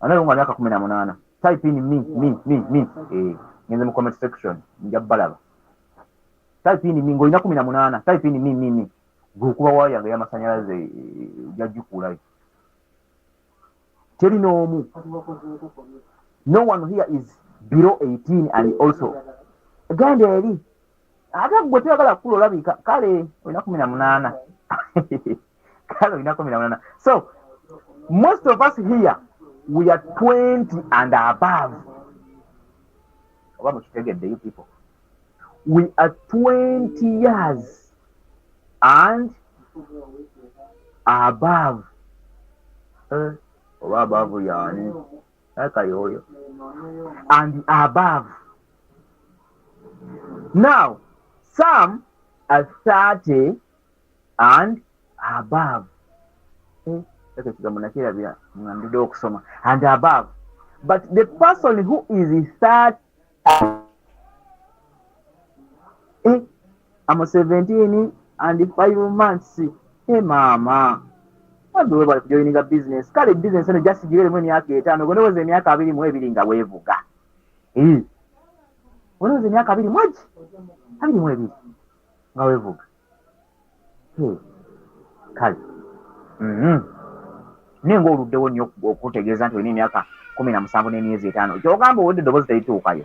analunga myaka 18. Type in me. Ngenze mu comment section nja balaba. Type in me ngolina 18. Type in me. Gukuba waya ya masanyalaze jajukula. Teri no one here is below 18 and also gande eri ate gwe tuyagala kula olabika kale olina 18. Kale olina 18. So most of us here we are 20 and above. Oba mukitegedde you people. We are 20 years and above. Oba above yani akayoyo and above. Now some are 30 and above. And above. But the person who is 30, I'm 17 and 5 months. Hey mama, what do you joining a business? Call it business and just give money at the time. When I was in Yakabili, moving away. When I was in Yakabili, what? How do you want to Hey, Kali. Nengo oluddewo nnyo okutegeeza nti olina emyaka 17 n'emyezi 5. Kyogamba owedde eddoboozi terituukayo.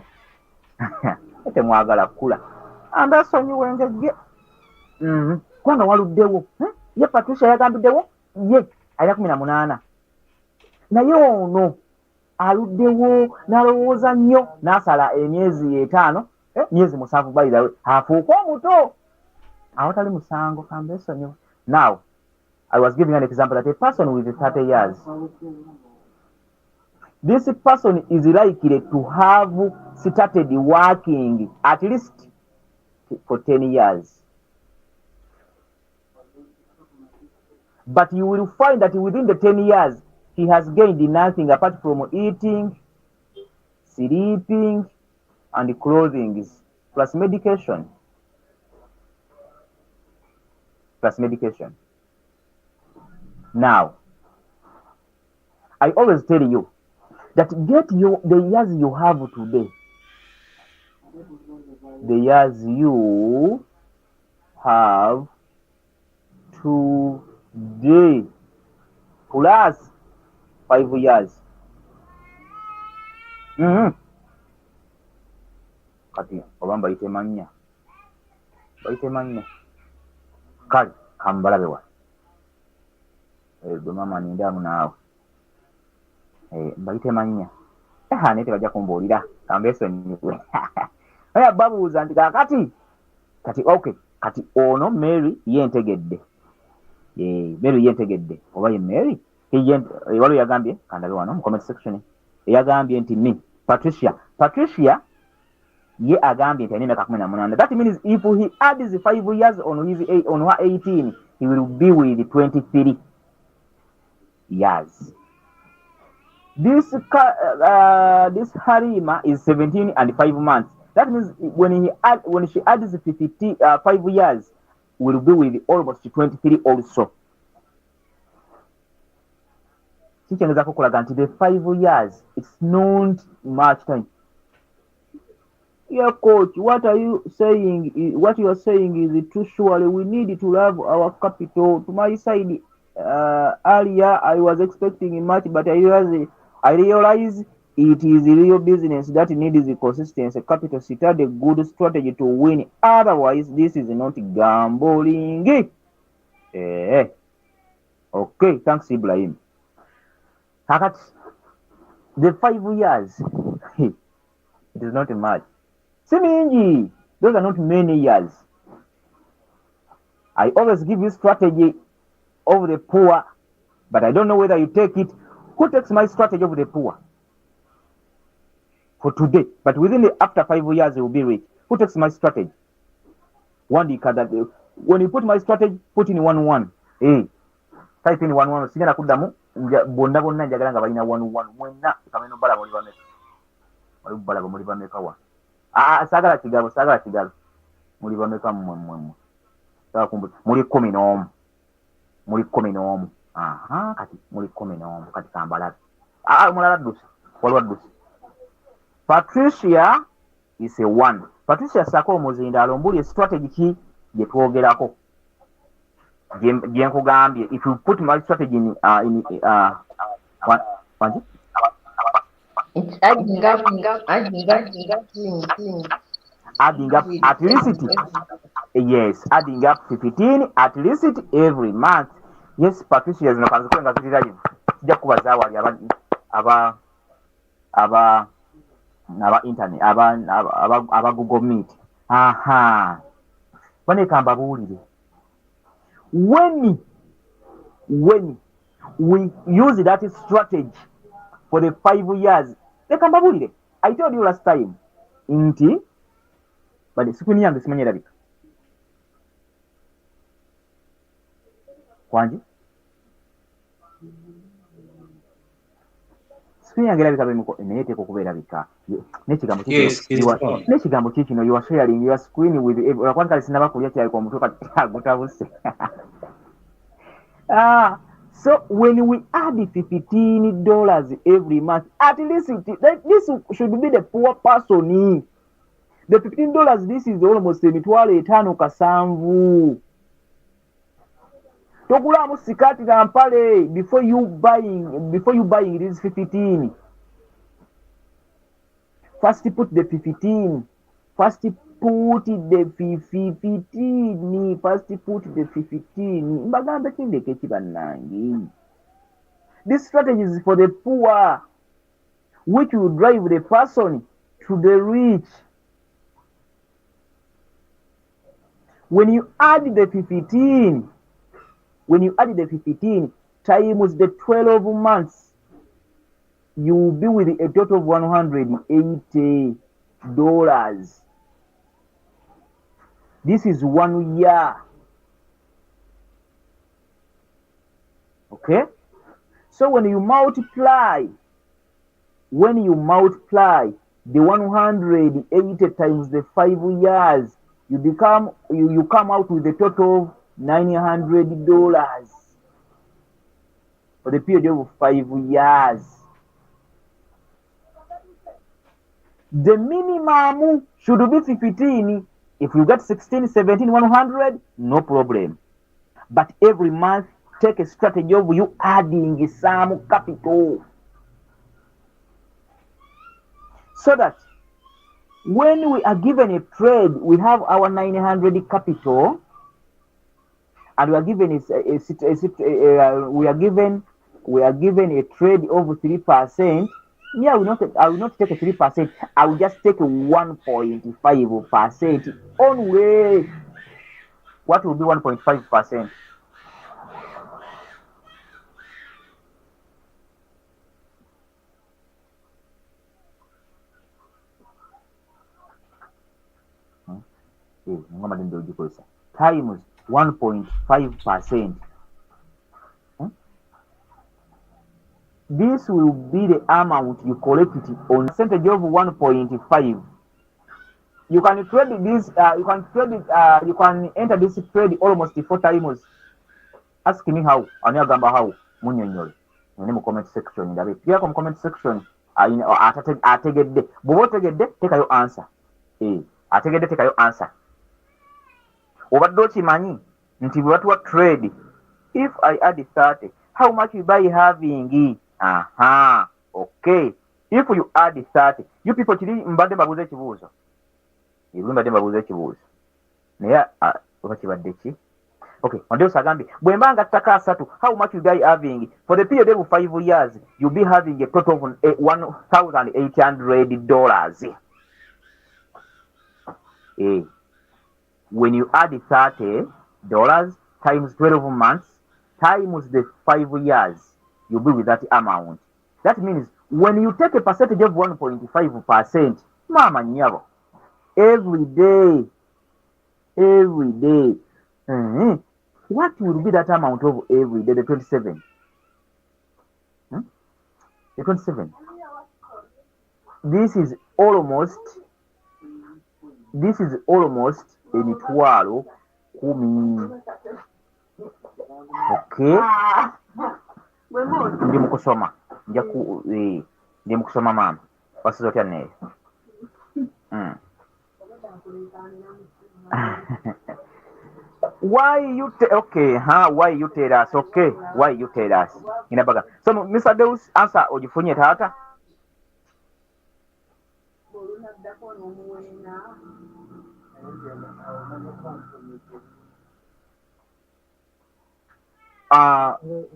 Temwagala kula. Andasonyiwe ngegge. Kubanga waluddewo. Ye Patricia yagambiddewo ye alina 18. Naye ono aluddewo n'alowooza nnyo n'asala emyezi 5, myezi 7 bayirawe afuuka omuto. Awatali musango kambesonyiwe. Now, I was giving an example that a person with 30 years, this person is likely to have started working at least for 10 years. But you will find that within the 10 years, he has gained nothing apart from eating, sleeping, and clothing, plus medication. Now, I always tell you that get the years you have today, the years you have today, plus 5 years. Kati obamba bayite mannya kale kambalabe wa gwe mama nindamu naawe bayite mannya naye tebajja kumbuulira kambesonyiwe naye babuuza nti kati okay kati ono Mary yentegedde oba ye Mary waliwo yagambye kandabe wano mu comment section yagambye nti ni Patricia ye agambye nti alina emyaka 18. That means if he adds 5 years on her 18, he will be with 23 years. This Halima is 17 and 5 months. That means when she adds 5 years, will be with almost 23 also. Kikyengeza kukulaga nti the 5 years, it's not much time. Yeah, coach, what you are saying is too surely. We need to have our capital. To my side, earlier I was expecting much, but I realize it is real business that needs consistency. Capital start a good strategy to win. Otherwise, this is not gambling. Okay, thanks Ibrahim. The 5 years, it is not much. Siminji, those are not many years. I always give you strategy of the poor, but I don't know whether you take it. Who takes my strategy of the poor? For today, but after 5 years, you will be rich. Who takes my strategy? When you put my strategy, put in 1-1. Type in 1-1. Sigana kudamu. Bonda njagala nga balina 1-1. Mwena kameno bala muri bameka wa. Sagala kigalo. Muri bameka mmwe. Muri 11. Kati muri 11 kati kambala. mulala addusi waliwo addusi. Patricia is a 1. Patricia sako omuzindaalo mbuli strategy ki gye twogerako gye nkugambye. If you put my strategy in what? It's adding up at least. Yes, adding up 15 at least every month. Yes, Patricia zino kanze kwenga zirira lino kijja kubaza wali aba internet aba Google Meet. Bane kamba buulire. When we use that strategy for the 5 years, kamba buulire. I told you last time nti bali sikuni yange simanye labika. Kwanji sikuni yange labika bemiko enete ko kubera bika. Nekigambo kikino you are sharing your screen with everyone. Kali sinaba kulya kyali kwa mutoka gutabuse. So when we add $15 every month, at least this should be the poor person. The $15, this is almost $5,500 kasanvu. Tokulamu sikati na mpale before you buying this 15. First put the 15. First put the 15. Mbagamba kindeke kibanangi. This strategy is for the poor, which will drive the person to the rich. When you add the 15 times the 12 months, you will be with a total of $180. This is 1 year. Okay? So when you multiply the 180 times the 5 years, you come out with a total of $900 for the period of 5 years. The minimum should be 15. If you get 16, 17, 100, no problem. But every month, take a strategy of you adding some capital, so that when we are given a trade, we have our 900 capital, and we are given we are given a trade of 3%. Yeah, I will not take a 3%. I will just take a 1.5% only. What will be 1.5%? Times 1.5%. This will be the amount you collect it on percentage of 1.5. You can trade this. You can trade it. You can enter this trade almost 4 times. Ask me how. Aniyagamba how. Munyonyole. Nemu comment section. Ndabe. Pia kom comment section. Ategedde. Bobo tegedde. Take your answer. Ategedde take your answer. Obadde okimanyi nti bwe batuwa trade, if I add 30, how much you buy having? Okay. If you add 30, you people kiri mbadde mbabuuza ekibuuzo. Mbadde mbabuuza ekibuuzo. Naye oba kibadde ki? Okay, onde sagambye bwe mbanga ttaka 3, how much you guy having? For the period of 5 years, you'll be having a total of $1,800. When you add $30 times 12 months times the 5 years, you'll be with that amount. That means when you take a percentage of 1.5%, mama nyabo, every day, what will be that amount of every day? The 27. The 27. This is almost emitwalo 10. Okay. Ndi mukusoma nja ku ndi mu kusoma maama wasiza otya neeyo why you tell us okay why you tell us inabaga so Mr. Deus answer ogifunye taata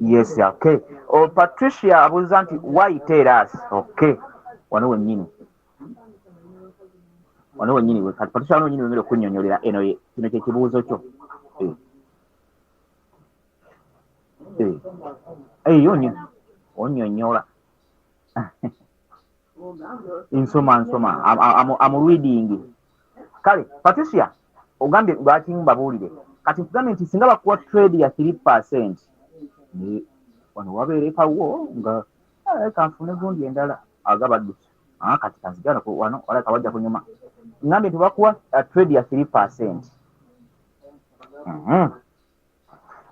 yes okay Patricia abuuza nti why tell us okay wano wennyini kati Patricia wano wennyini wengere okunnyonnyolera eno kino kyekibuuzo kyo yoni onyonyola nsoma I'm reading kale Patricia ogambye lwaki mbabuulire kati nkugambye nti singa bakuwa trade ya 3% wano wabeerekawo nga kanfune gundi endala agabaddusi kati kanzigana wano walaka wajja kunyuma ngambye nti bakuwa trade ya 3%.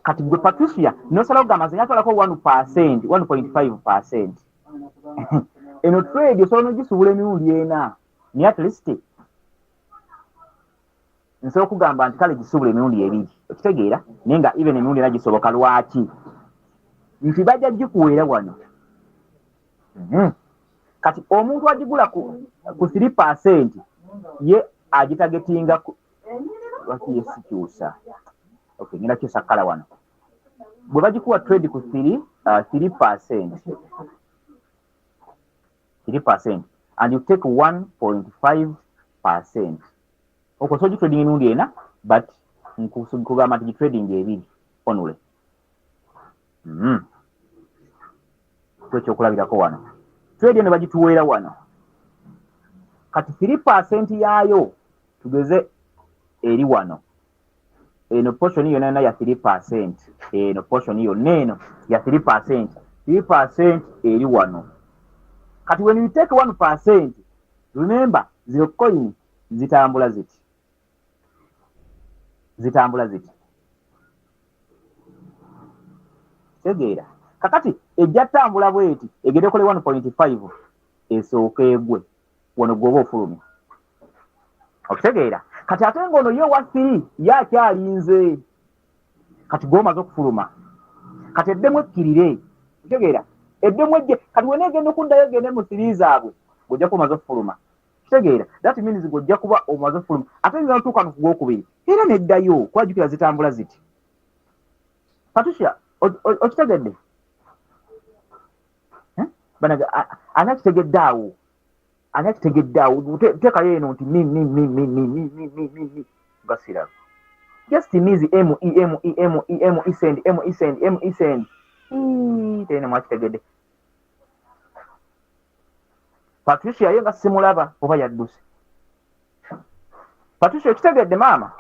Kati gwe Patricia nosalawo gamaze nyatolako 1%, 1.5%. Eno trade osobola n'ogisuubula emirundi ena naye at least nsobola okugamba nti kale gisuubula emirundi ebiri okitegeera naye nga even emirundi ena gisoboka lwaki nti bajja gikuweera wano kati omuntu agigula ku 3% ye agitagetinga lwaki yesikyusa okay ngenda kyusa kala wano bwe bagikuwa trade ku 3% and you take 1.5%. Okay, so you trading emirundi ena but nkugamba nti trading ebiri onule ekyokulabirako wano trade eno bagituweera wano kati 3% yaayo tugeze eri wano eno portion yonna yonna ya 3%. Eno portion yonna eno ya 3%. 3% eri wano. Kati when you take 1%, remember, zero coin zitambula ziti. Tegeera. Kakati ejja tambula bweti egere kole 1.5 esooka egwe wano gwoba ofulumya. Okutegeera. Kati ate ngono yo wasi yakyalinze kati gwomaze okufuluma kati eddemu ekkirire kitegeera eddemu ejje kati wena egenda okuddayo gende mu siriizi abwe ng'ojja kuba omaze okufuluma kitegeera that means ng'ojja kuba omaze okufuluma ate nza notuuka ku gwokubiri era neddayo kwajjukira zitambula ziti Patricia okitegedde anakitegedde awo teekayo eno nti gasira just means send tena mwakitegedde Patricia ye nga simulaba oba yadduse Patricia okitegedde maama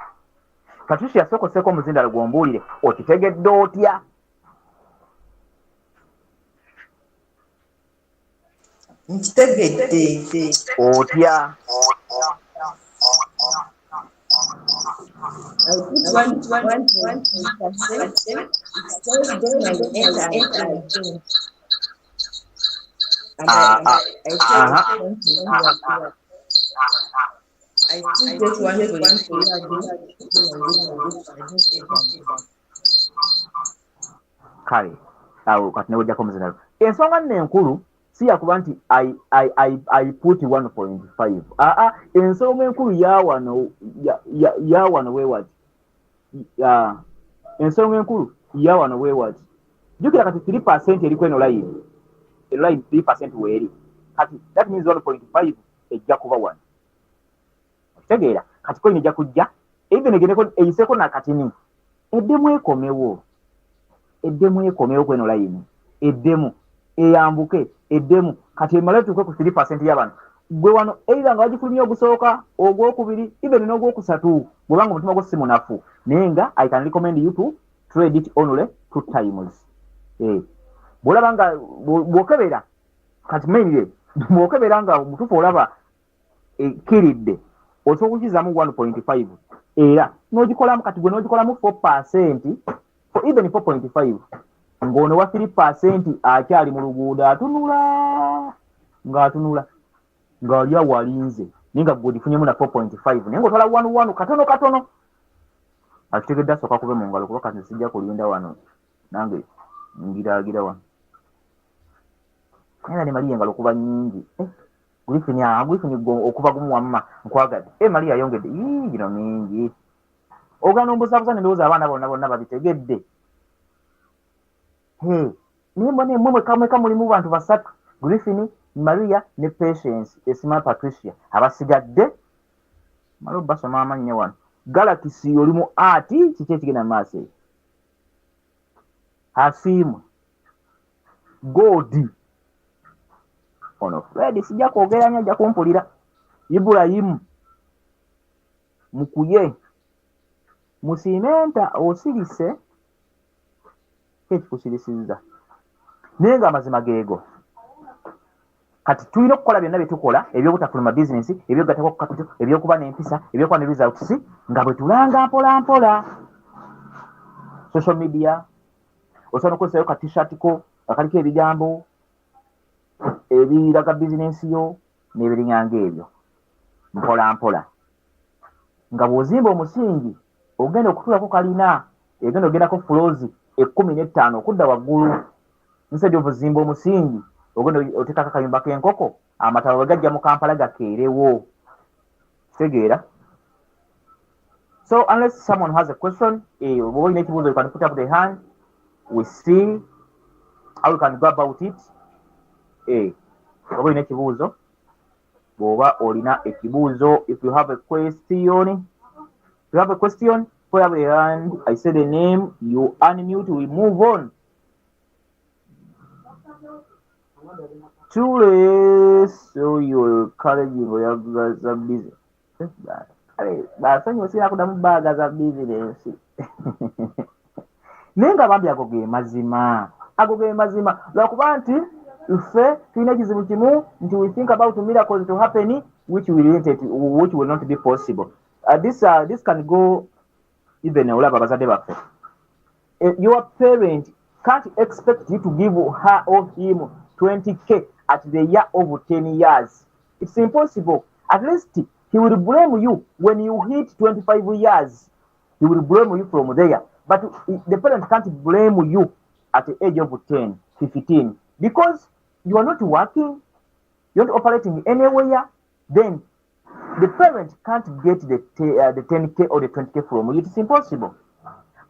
Patricia sokoseko omuzindalo gwombuulire okitegedde otya nkitegedde otya kale awo kati newojjako omuzindalo ensonga nno enkulu siya kuba nti I put 1.5 ensonga enkulu yawano wewati ensonga enkulu yawano wewati jukira kati 3% eriko eno line 3% weeri kati that means 1.5 ejja kuba wano okitegeera kati koine ejja kujja even egendeko eyiseko nakatini eddemu ekomewo kweno line eddemu eyambuke eddemu kati emala tuuke ku 3% y'abantu gwe wano either nga bagifulumya ogusooka ogwokubiri even n'ogwokusatu bwebanga omutima gwo si munafu naye nga I can recommend you to trade it only 2 times bwolaba nga bwokebera kati mainly bwokebera nga mutufu olaba kiridde osobola okukizaamu 1.5 era n'ogikolamu kati gwe n'ogikolamu 4% even 4.5 ng'ono wa 3% akyali mu luguudo atunula ng'ali awo alinze naye nga gw'odifunyemu na 4.5 naye ng'otwala 1 katono akitegedde asooka kube mu ngalo kuba kati sijja kulinda wano nange ngiraagira wano naye ne Maria engalo kuba nnyingi Griffin okuva gumu wamma nkwagadde Maria ayongedde gino mingi ogana ombuzaabuza nendowooza abaana bonna babitegedde naye mbona mweka mulimu bantu basatu Griffin, Maria ne Patience esima Patricia abasigadde mala basoma amannya wano Galaxy olimu ati kiki ekigenda maaso eyo Hasimu Godi ono Fred sijja kwogeranya ajja kumpulira Ibrahim Mukuye Musimenta osirise ekikusirisizza naye nga amazima geego kati tulina okukola byonna bye tukola ebyobutafuluma bizinesi ebyogatako ku kapito ebyokuba n'empisa ebyokuba ne results nga bwe tulanga mpola social media osobola okukolesayo ka t-shirt ko akaliko ebigambo ebiraga bizinesi yo n'ebiriŋŋanga ebyo mpola nga bw'ozimba omusingi ogenda okutulako kalina egenda ogendako floors 15 okudda waggulu instead of zimba omusingi ogenda oteekako akayumba k'enkoko amataba bwe gajja mu Kampala gakeerewo kitegeera. So unless someone has a question oba olina ekibuuzo you can put up the hand we see how you can go about it oba olina ekibuuzo bw'oba olina ekibuuzo if you have a question put up the hand. I say the name, you unmute, we move on. Truly, so you're encouraging your guys are busy. But when you see I could bag as a business. Nenga bambi agoge mazima. Like wanti ife tuna kizibu kimu nti we think about miracles to happen which will not be possible. This can go even olaba bazadde baffe. Your parent can't expect you to give her or him 20k at the year of 10 years. It's impossible. At least he will blame you when you hit 25 years. He will blame you from there. But the parent can't blame you at the age of 10, 15 because you are not working, you're not operating anywhere. Then the parent can't get the 10k or the 20k from you. It's impossible.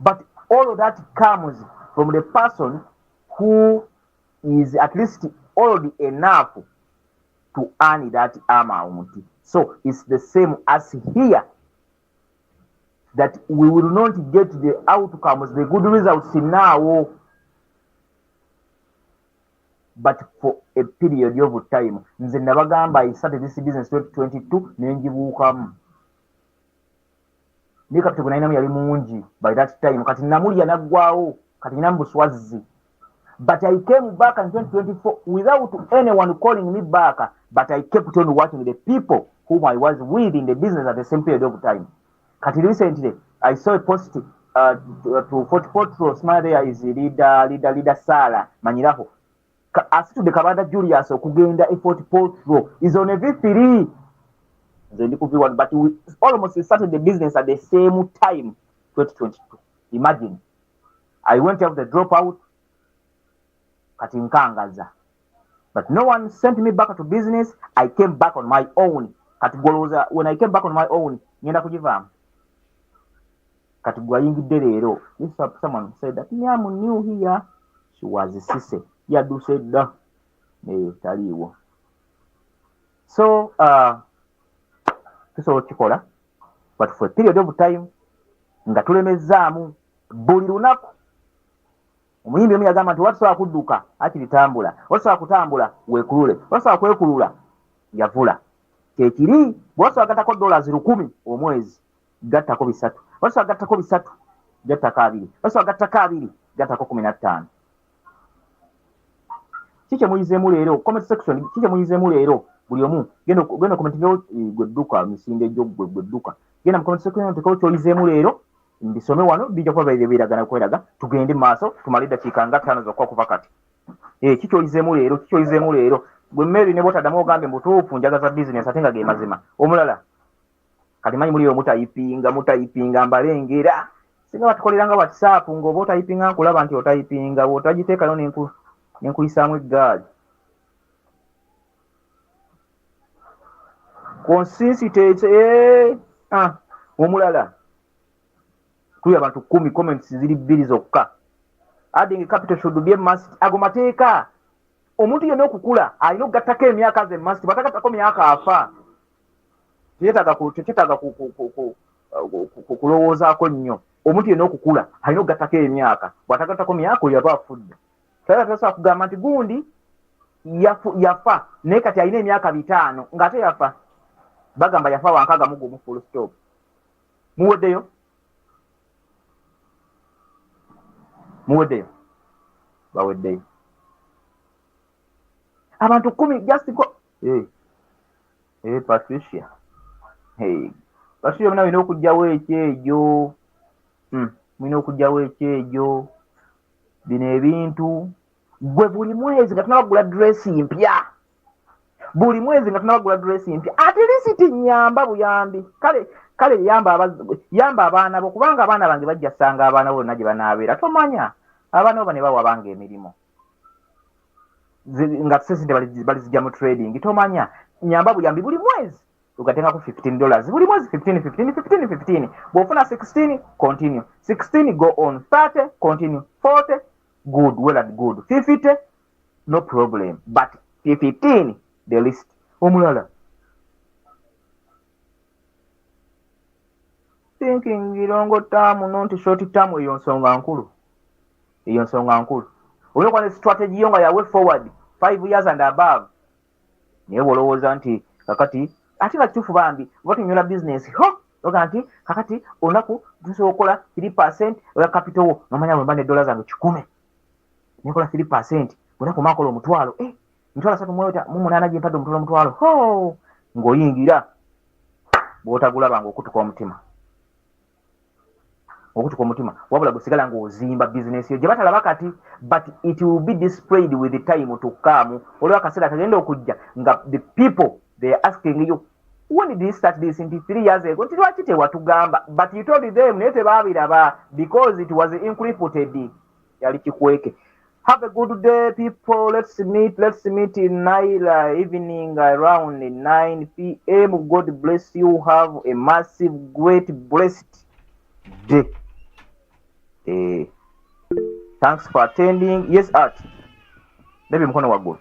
But all of that comes from the person who is at least already enough to earn that amount. So it's the same as here, that we will not get the outcomes, the good results now, but for a period of time. Nze nabagamba I started this business 2022 nenjibuukamu ne kapito nainamu yali mungi by that time kati namulya naggwaawo kati nina buswazi. But I came back in 2024 without anyone calling me back, but I kept on working with the people whom I was with in the business at the same period of time. Kati recently I saw a post to 44 Smile there is leader Sala Manyiraho. Asitu de Kabanda Julius okugenda effort Portro is on a V3. But we almost started the business at the same time, 2022. Imagine. I went out the dropout, Katinkangaza. But no one sent me back to business. I came back on my own. When I came back on my own, Nyenda kujiva. Someone said that I'm new here. She was a sister. Yadu said, taliwo. So, chikola, but for a period of time, nga tulemezaamu buli lunaku. Omuyimbi omu yagamba nti watusobola kudduka akitambula, watusobola kutambula weekulule, watusobola kwekulula yavula. Kyekiri, bw'osobola gattako $10,000 omwezi, gattako 3. Watusobola gattako 3, gattako 2. Watusobola gattako 2, gattako 15. Kiki muyizeemu leero comment section, kiki muyizeemu leero buli omu genda comment ngeo gwe dduka misinde gyo gwe dduka genda mu comment section tekao kyoyizeemu leero mbisome wano bijja kuba biragana kweraga tugende maaso tumale dakiika nga 5 zokka okuva kati kikyoyizeemu leero gwe mmeri ne botaddamu ogambe mbutuufu njagaza bizinesi ate nga ge mazima omulala kati manyi muliyo mutayipinga mbalengera singa batukoleranga whatsapp ng'oba otayipinga nkulaba nti otayipinga bw'otagiteekayo nenkuyisaamu eggaali consistency omulala tuli abantu 10 comments ziri 2 zokka adding capital should be must ago mateeka omuntu yenna okukula alina okugattako emyaka ze must batagattako myaka afa tetetaga kulowoozaako nnyo omuntu yenna okukula alina okugattako emyaka bw'atagattako myaka oyo aba afudde tasobola kugamba nti gundi yafa naye kati alina emyaka 5 ng'ate yafa bagamba yafa wankaaga mugumu full stop muweddeyo baweddeyo abantu 10 just go Patricia Patricia muna okujjawo ekyejo mulina okujjawo ekyejo bino ebintu gwe buli mwezi nga tunabagula dress mpya at least nyamba buyambi kale yamba abaana bo kubanga abaana bange bajja sanga abaana bonna gye banaabeera tomanya abaana bo ne bawa bange emirimu nga sente balizijja mu trading tomanya nyamba buyambi buli mwezi ugatengako $15 buli mwezi 15 bw'ofuna 16 continue 16 go on 30 continue 40 good well and good 50 no problem but 15 the list omulala thinking long term not short term eyo nsonga nkulu olina okwana strategy yo nga yawe forward 5 years and above naye bw'olowooza nti kakati ate nga kituufu bambi oba tunyola business oga nti kakati olunaku tusobola okukola 3% oya capital wo nomanya bwe mba ne dollars zange 10 nekola 3% olunaku maakola omutwalo mitwalo 38 gye mpadde omutwalo ng'oyingira bw'otagulabanga okutuka omutima wabula gusigala ng'ozimba bizinesi yo gye batalaba kati but it will be displayed with the time to come olwa akaseera kagenda okujja nga the people they are asking you when did you start this in 3 years ago nti lwaki tewatugamba but you told them naye tebaabiraba because it was encrypted yali kikweke. Have a good day, people. Let's meet in Naila evening around 9 p.m. God bless you. Have a massive, great, blessed day. Thanks for attending. Yes, Art. Maybe I'm going to go.